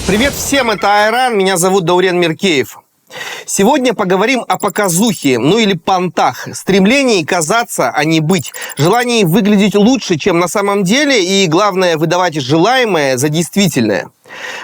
Привет всем, это Айран, меня зовут Даурен Миркеев. Сегодня поговорим о показухе, или понтах, стремлении казаться, а не быть, желании выглядеть лучше, чем на самом деле, и, главное, выдавать желаемое за действительное.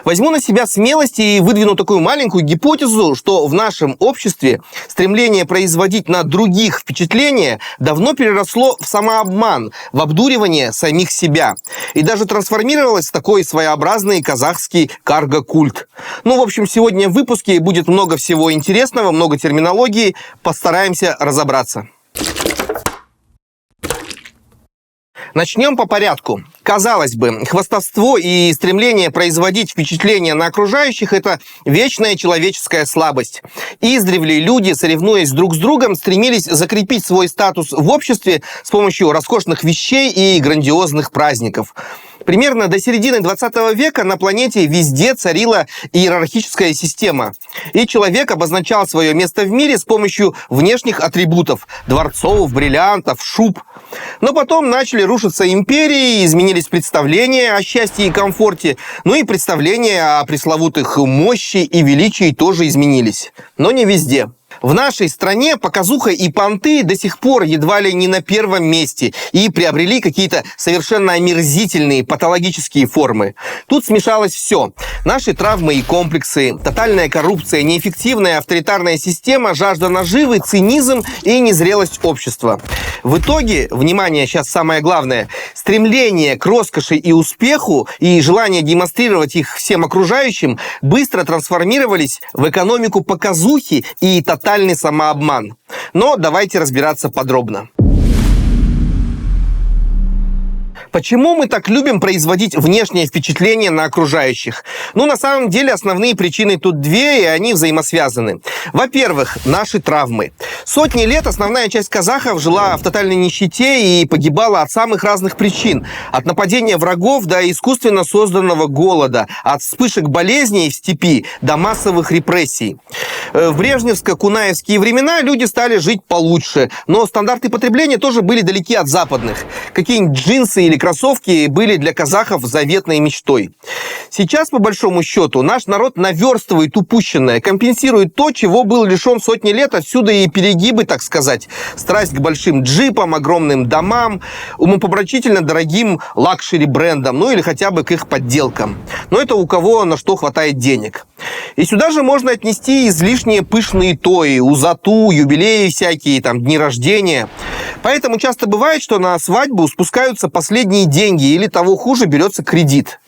Возьму на себя смелость и выдвину такую маленькую гипотезу, что в нашем обществе стремление производить на других впечатление давно переросло в самообман, в обдуривание самих себя. И даже трансформировалось в такой своеобразный казахский карго-культ. В общем, сегодня в выпуске будет много всего интересного, много терминологии. Постараемся разобраться. Начнем по порядку. Казалось бы, хвастовство и стремление производить впечатление на окружающих – это вечная человеческая слабость. Издревле люди, соревнуясь друг с другом, стремились закрепить свой статус в обществе с помощью роскошных вещей и грандиозных праздников. Примерно до середины 20 века на планете везде царила иерархическая система. И человек обозначал свое место в мире с помощью внешних атрибутов – дворцов, бриллиантов, шуб. Но потом начали рушиться империи, изменились представления о счастье и комфорте, и представления о пресловутых мощи и величии тоже изменились. Но не везде. В нашей стране показуха и понты до сих пор едва ли не на первом месте и приобрели какие-то совершенно омерзительные патологические формы. Тут смешалось все. Наши травмы и комплексы, тотальная коррупция, неэффективная авторитарная система, жажда наживы, цинизм и незрелость общества. В итоге, внимание, сейчас самое главное, стремление к роскоши и успеху и желание демонстрировать их всем окружающим быстро трансформировались в экономику показухи и тотальный самообман. Но давайте разбираться подробно. Почему мы так любим производить внешнее впечатление на окружающих? На самом деле, основные причины тут две, и они взаимосвязаны. Во-первых, наши травмы. Сотни лет основная часть казахов жила в тотальной нищете и погибала от самых разных причин. От нападения врагов до искусственно созданного голода, от вспышек болезней в степи до массовых репрессий. В брежневско-кунаевские времена люди стали жить получше, но стандарты потребления тоже были далеки от западных. Какие-нибудь джинсы или кроссовки были для казахов заветной мечтой. Сейчас, по большому счету, наш народ наверстывает упущенное, компенсирует то, чего был лишен сотни лет, отсюда и перегибы, так сказать. Страсть к большим джипам, огромным домам, умопомрачительно дорогим лакшери-брендам, или хотя бы к их подделкам. Но это у кого на что хватает денег. И сюда же можно отнести излишние пышные тои, узату, юбилеи всякие, дни рождения. Поэтому часто бывает, что на свадьбу спускаются последние деньги или, того хуже, берется кредит.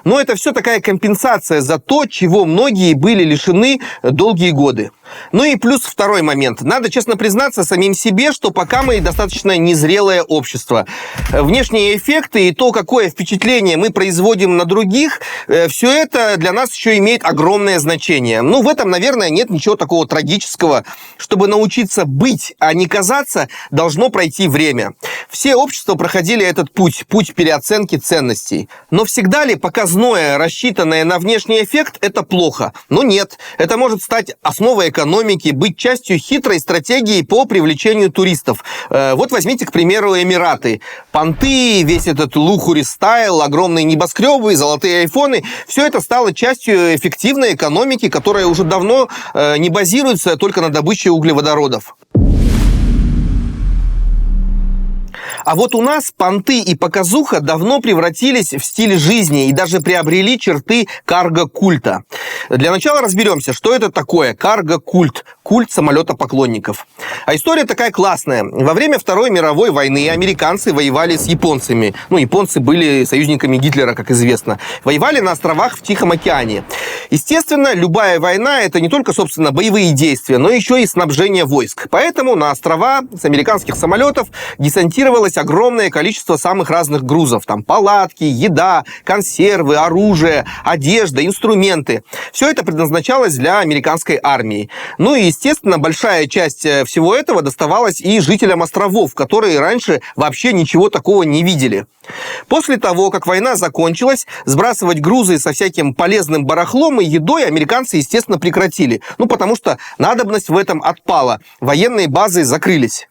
Но это все такая компенсация за то, чего многие были лишены долгие годы. И плюс второй момент. Надо честно признаться самим себе, что пока мы достаточно незрелое общество. Внешние эффекты и то, какое впечатление мы производим на других, все это для нас еще имеет огромное значение. В этом, наверное, нет ничего такого трагического. Чтобы научиться быть, а не казаться, должно пройти время. Все общества проходили этот путь переоценки ценностей. Но всегда ли показное, рассчитанное на внешний эффект, это плохо? Нет. Это может стать основой экономики, быть частью хитрой стратегии по привлечению туристов. Вот возьмите, к примеру, Эмираты. Понты, весь этот лухури-стайл, огромные небоскребы, золотые айфоны. Все это стало частью эффективной экономики, которая уже давно не базируется только на добыче углеводородов. А вот у нас понты и показуха давно превратились в стиль жизни и даже приобрели черты карго-культа. Для начала разберемся, что это такое карго-культ, культ самолета-поклонников. А история такая классная. Во время Второй мировой войны американцы воевали с японцами. Японцы были союзниками Гитлера, как известно. Воевали на островах в Тихом океане. Естественно, любая война – это не только, собственно, боевые действия, но еще и снабжение войск. Поэтому на острова с американских самолетов десантировалось огромное количество самых разных грузов. Палатки, еда, консервы, оружие, одежда, инструменты. Все это предназначалось для американской армии. И, естественно, большая часть всего этого доставалась и жителям островов, которые раньше вообще ничего такого не видели. После того, как война закончилась, сбрасывать грузы со всяким полезным барахлом и едой американцы, естественно, прекратили. Потому что надобность в этом отпала. Военные базы закрылись.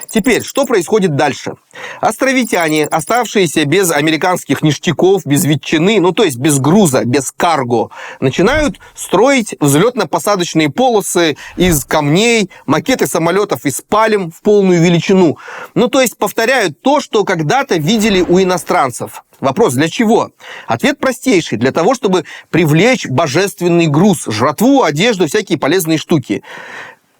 Теперь, что происходит дальше? Островитяне, оставшиеся без американских ништяков, без ветчины, то есть без груза, без карго, начинают строить взлетно-посадочные полосы из камней, макеты самолетов из пальм в полную величину. То есть повторяют то, что когда-то видели у иностранцев. Вопрос, для чего? Ответ простейший. Для того, чтобы привлечь божественный груз, жратву, одежду, всякие полезные штуки.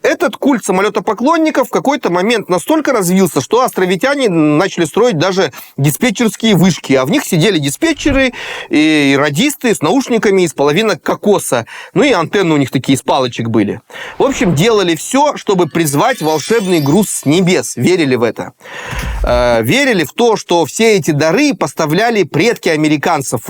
Этот культ самолетопоклонников в какой-то момент настолько развился, что островитяне начали строить даже диспетчерские вышки, а в них сидели диспетчеры и радисты с наушниками из половинок кокоса. И антенны у них такие из палочек были. В общем, делали все, чтобы призвать волшебный груз с небес. Верили в это. Верили в то, что все эти дары поставляли предки американцев,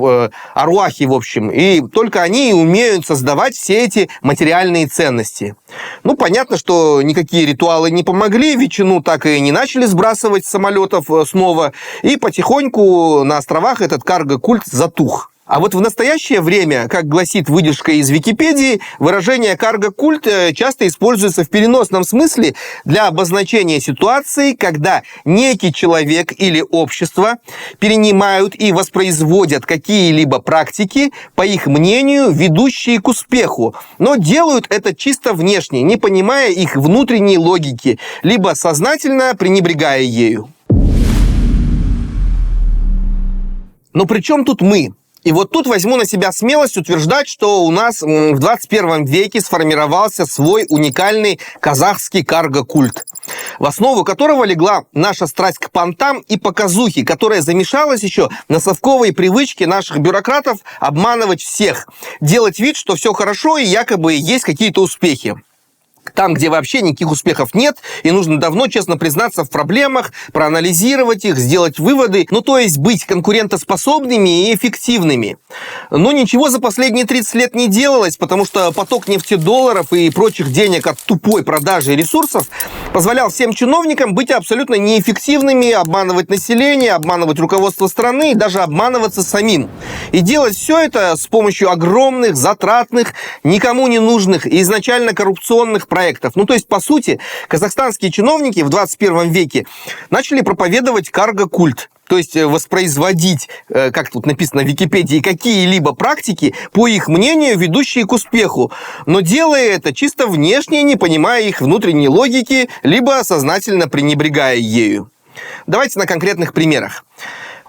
аруахи, в общем, и только они умеют создавать все эти материальные ценности. Понятно, что никакие ритуалы не помогли, ветчину так и не начали сбрасывать с самолетов снова, и потихоньку на островах этот карго-культ затух. А вот в настоящее время, как гласит выдержка из Википедии, выражение «карго-культ» часто используется в переносном смысле для обозначения ситуации, когда некий человек или общество перенимают и воспроизводят какие-либо практики, по их мнению, ведущие к успеху, но делают это чисто внешне, не понимая их внутренней логики, либо сознательно пренебрегая ею. Но при чем тут мы? И вот тут возьму на себя смелость утверждать, что у нас в 21 веке сформировался свой уникальный казахский карго-культ, в основу которого легла наша страсть к понтам и показухе, которая замешалась еще на совковой привычке наших бюрократов обманывать всех, делать вид, что все хорошо и якобы есть какие-то успехи. Там, где вообще никаких успехов нет, и нужно давно честно признаться в проблемах, проанализировать их, сделать выводы, то есть быть конкурентоспособными и эффективными. Но ничего за последние 30 лет не делалось, потому что поток нефтедолларов и прочих денег от тупой продажи ресурсов позволял всем чиновникам быть абсолютно неэффективными, обманывать население, обманывать руководство страны и даже обманываться самим. И делать все это с помощью огромных, затратных, никому не нужных и изначально коррупционных проектов. То есть, по сути, казахстанские чиновники в 21 веке начали проповедовать карго-культ. То есть воспроизводить, как тут написано в Википедии, какие-либо практики, по их мнению, ведущие к успеху. Но делая это чисто внешне, не понимая их внутренней логики, либо сознательно пренебрегая ею. Давайте на конкретных примерах.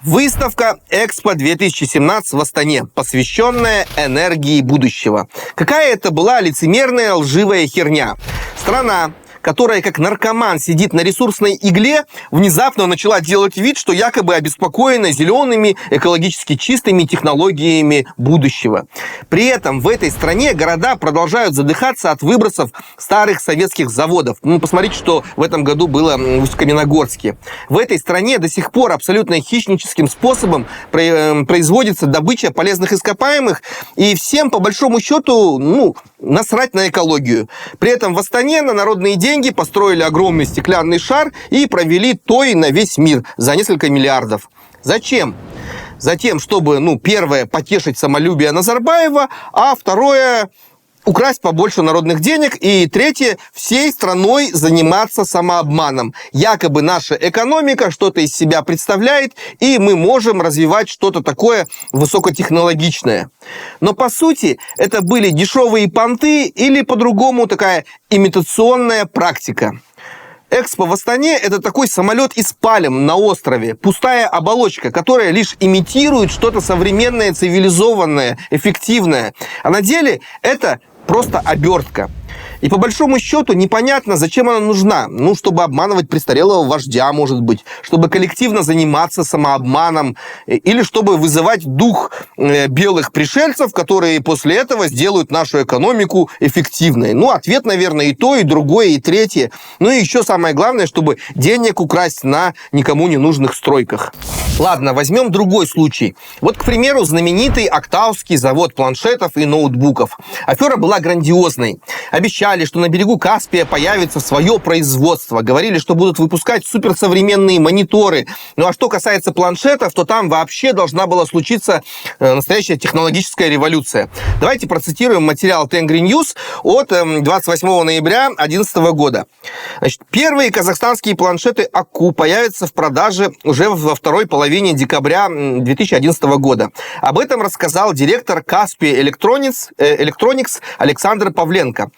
Выставка Экспо 2017 в Астане, посвященная энергии будущего. Какая это была лицемерная лживая херня. Страна, которая как наркоман сидит на ресурсной игле, внезапно начала делать вид, что якобы обеспокоена зелеными, экологически чистыми технологиями будущего. При этом в этой стране города продолжают задыхаться от выбросов старых советских заводов. Посмотрите, что в этом году было в Усть-Каменогорске. В этой стране до сих пор абсолютно хищническим способом производится добыча полезных ископаемых, и всем, по большому счету, насрать на экологию. При этом в Астане на народные деньги построили огромный стеклянный шар и провели той на весь мир за несколько миллиардов. Зачем? Затем, чтобы, первое, потешить самолюбие Назарбаева, а второе, украсть побольше народных денег, и третье, всей страной заниматься самообманом. Якобы наша экономика что-то из себя представляет, и мы можем развивать что-то такое высокотехнологичное. Но по сути это были дешевые понты или по-другому такая имитационная практика. Экспо в Астане – это такой самолет из пальм на острове, пустая оболочка, которая лишь имитирует что-то современное, цивилизованное, эффективное. А на деле это просто обертка. И по большому счету непонятно, зачем она нужна. Чтобы обманывать престарелого вождя, может быть, чтобы коллективно заниматься самообманом, или чтобы вызывать дух белых пришельцев, которые после этого сделают нашу экономику эффективной. Ответ, наверное, и то, и другое, и третье. И еще самое главное, чтобы денег украсть на никому не нужных стройках. Ладно, возьмем другой случай. Вот, к примеру, знаменитый Актауский завод планшетов и ноутбуков. Афера была грандиозной. Обещали обещали, что на берегу Каспия появится свое производство. Говорили, что будут выпускать суперсовременные мониторы. Ну а что касается планшетов, то там вообще должна была случиться настоящая технологическая революция. Давайте процитируем материал Tengri News от 28 ноября 2011 года. Значит, первые казахстанские планшеты АККУ появятся в продаже уже во второй половине декабря 2011 года. Об этом рассказал директор Caspia Electronics Александр Павленко.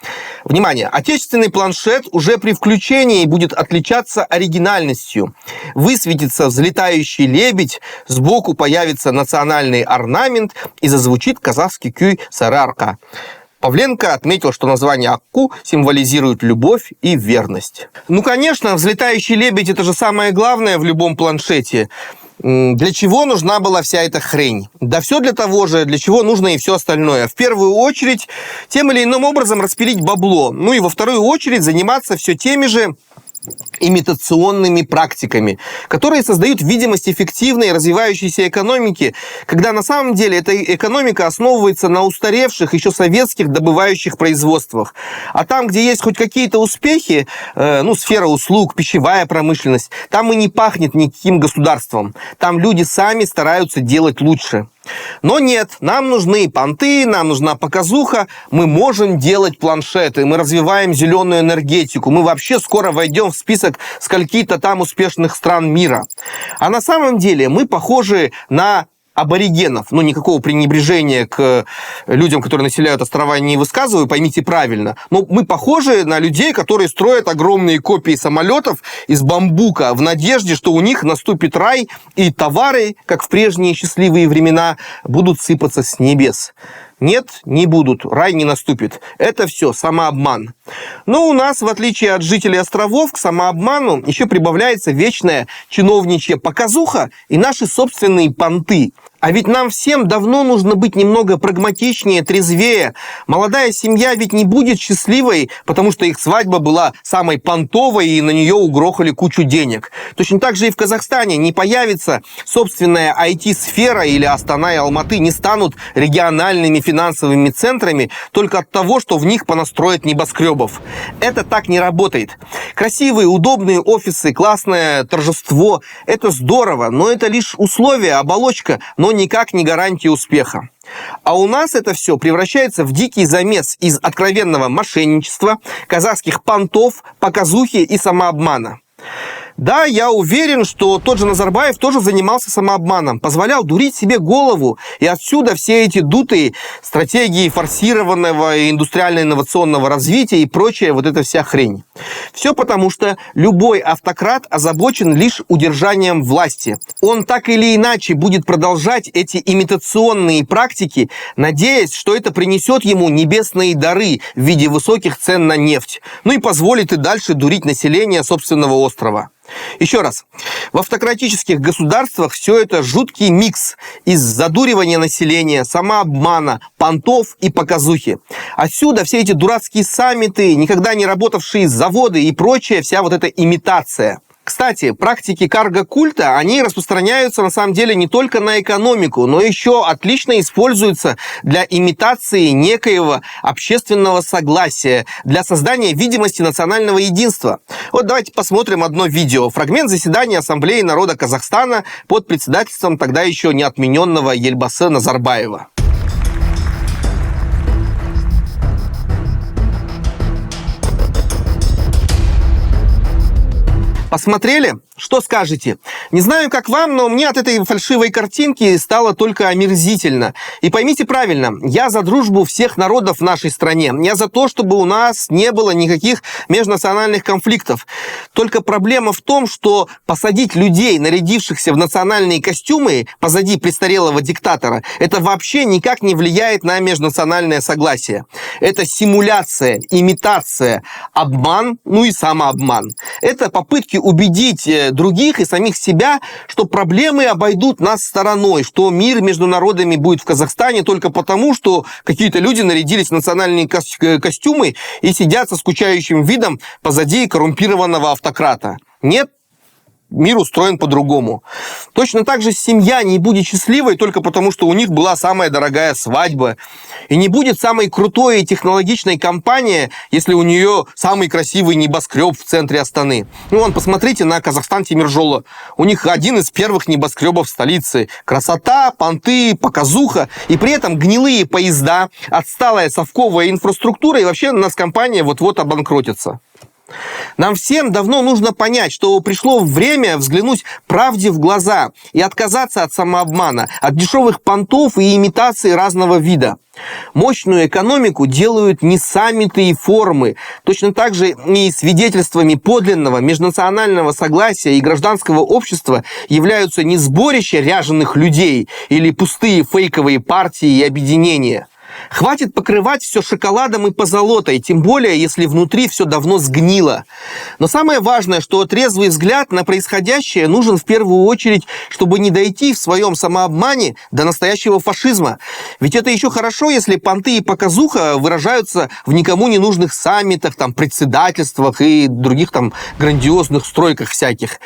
Внимание! Отечественный планшет уже при включении будет отличаться оригинальностью. Высветится взлетающий лебедь, сбоку появится национальный орнамент и зазвучит казахский күй «Сарыарка». Павленко отметил, что название АККУ символизирует любовь и верность. Ну, конечно, взлетающий лебедь – это же самое главное в любом планшете. Для чего нужна была вся эта хрень? Да все для того же, для чего нужно и все остальное. В первую очередь, тем или иным образом распилить бабло. Ну и во вторую очередь заниматься все теми же имитационными практиками, которые создают видимость эффективной развивающейся экономики, когда на самом деле эта экономика основывается на устаревших еще советских добывающих производствах. А там, где есть хоть какие-то успехи, сфера услуг, пищевая промышленность, там и не пахнет никаким государством. Там люди сами стараются делать лучше. Но нет, нам нужны понты, нам нужна показуха, мы можем делать планшеты, мы развиваем зеленую энергетику, мы вообще скоро войдем в список скольки-то там успешных стран мира. А на самом деле мы похожи на аборигенов. Ну, никакого пренебрежения к людям, которые населяют острова, не высказываю, поймите правильно. Но мы похожи на людей, которые строят огромные копии самолетов из бамбука в надежде, что у них наступит рай, и товары, как в прежние счастливые времена, будут сыпаться с небес. Нет, не будут, рай не наступит. Это все самообман. Но у нас, в отличие от жителей островов, к самообману еще прибавляется вечная чиновничья показуха и наши собственные понты. А ведь нам всем давно нужно быть немного прагматичнее, трезвее. Молодая семья ведь не будет счастливой, потому что их свадьба была самой понтовой, и на нее угрохали кучу денег. Точно так же и в Казахстане не появится собственная IT-сфера, или Астана и Алматы не станут региональными финансовыми центрами только от того, что в них понастроят небоскребов. Это так не работает. Красивые, удобные офисы, классное торжество – это здорово, но это лишь условие, оболочка, но никак не гарантия успеха. А у нас это все превращается в дикий замес из откровенного мошенничества, казахских понтов, показухи и самообмана. Да, я уверен, что тот же Назарбаев тоже занимался самообманом, позволял дурить себе голову, и отсюда все эти дутые стратегии форсированного индустриально-инновационного развития и прочая вот эта вся хрень. Все потому, что любой автократ озабочен лишь удержанием власти. Он так или иначе будет продолжать эти имитационные практики, надеясь, что это принесет ему небесные дары в виде высоких цен на нефть, ну и позволит и дальше дурить население собственного острова. Еще раз, в автократических государствах все это жуткий микс из задуривания населения, самообмана, понтов и показухи. Отсюда все эти дурацкие саммиты, никогда не работавшие заводы и прочая вся вот эта имитация. Кстати, практики карго-культа, они распространяются на самом деле не только на экономику, но еще отлично используются для имитации некоего общественного согласия, для создания видимости национального единства. Вот давайте посмотрим одно видео. Фрагмент заседания Ассамблеи народа Казахстана под председательством тогда еще не отмененного Елбасы Назарбаева. Посмотрели? Что скажете? Не знаю, как вам, но мне от этой фальшивой картинки стало только омерзительно. И поймите правильно, я за дружбу всех народов в нашей стране. Я за то, чтобы у нас не было никаких межнациональных конфликтов. Только проблема в том, что посадить людей, нарядившихся в национальные костюмы, позади престарелого диктатора, это вообще никак не влияет на межнациональное согласие. Это симуляция, имитация, обман, ну и самообман. Это попытки убедить других и самих себя, что проблемы обойдут нас стороной, что мир между народами будет в Казахстане только потому, что какие-то люди нарядились в национальные костюмы и сидят со скучающим видом позади коррумпированного автократа. Нет, мир устроен по-другому. Точно так же семья не будет счастливой только потому, что у них была самая дорогая свадьба. И не будет самой крутой и технологичной компании, если у нее самый красивый небоскреб в центре Астаны. Ну, вон, посмотрите на Казахстан Темиржола. У них один из первых небоскребов столицы. Красота, понты, показуха. И при этом гнилые поезда, отсталая совковая инфраструктура, и вообще у нас компания вот-вот обанкротится. Нам всем давно нужно понять, что пришло время взглянуть правде в глаза и отказаться от самообмана, от дешевых понтов и имитаций разного вида. Мощную экономику делают не саммиты и форумы, точно так же и свидетельствами подлинного межнационального согласия и гражданского общества являются не сборища ряженых людей или пустые фейковые партии и объединения. Хватит покрывать все шоколадом и позолотой, тем более, если внутри все давно сгнило. Но самое важное, что трезвый взгляд на происходящее нужен в первую очередь, чтобы не дойти в своем самообмане до настоящего фашизма. Ведь это еще хорошо, если понты и показуха выражаются в никому не нужных саммитах, председательствах и других грандиозных стройках всяких.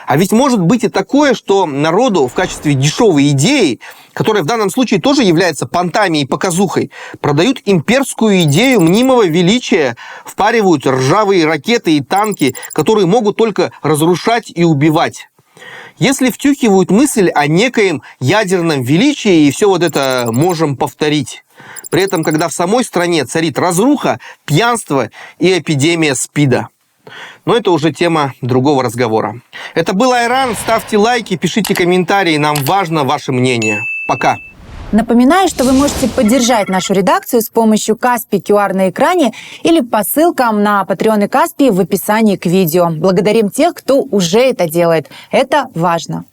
А ведь может быть и такое, что народу в качестве дешевой идеи, которая в данном случае тоже является понтами и показухой, продают имперскую идею мнимого величия, впаривают ржавые ракеты и танки, которые могут только разрушать и убивать. Если втюхивают мысль о некоем ядерном величии и все это можем повторить. При этом, когда в самой стране царит разруха, пьянство и эпидемия СПИДа. Но это уже тема другого разговора. Это был Айран. Ставьте лайки, пишите комментарии. Нам важно ваше мнение. Пока. Напоминаю, что вы можете поддержать нашу редакцию с помощью Каспи QR на экране или по ссылкам на Patreon и Каспи в описании к видео. Благодарим тех, кто уже это делает. Это важно.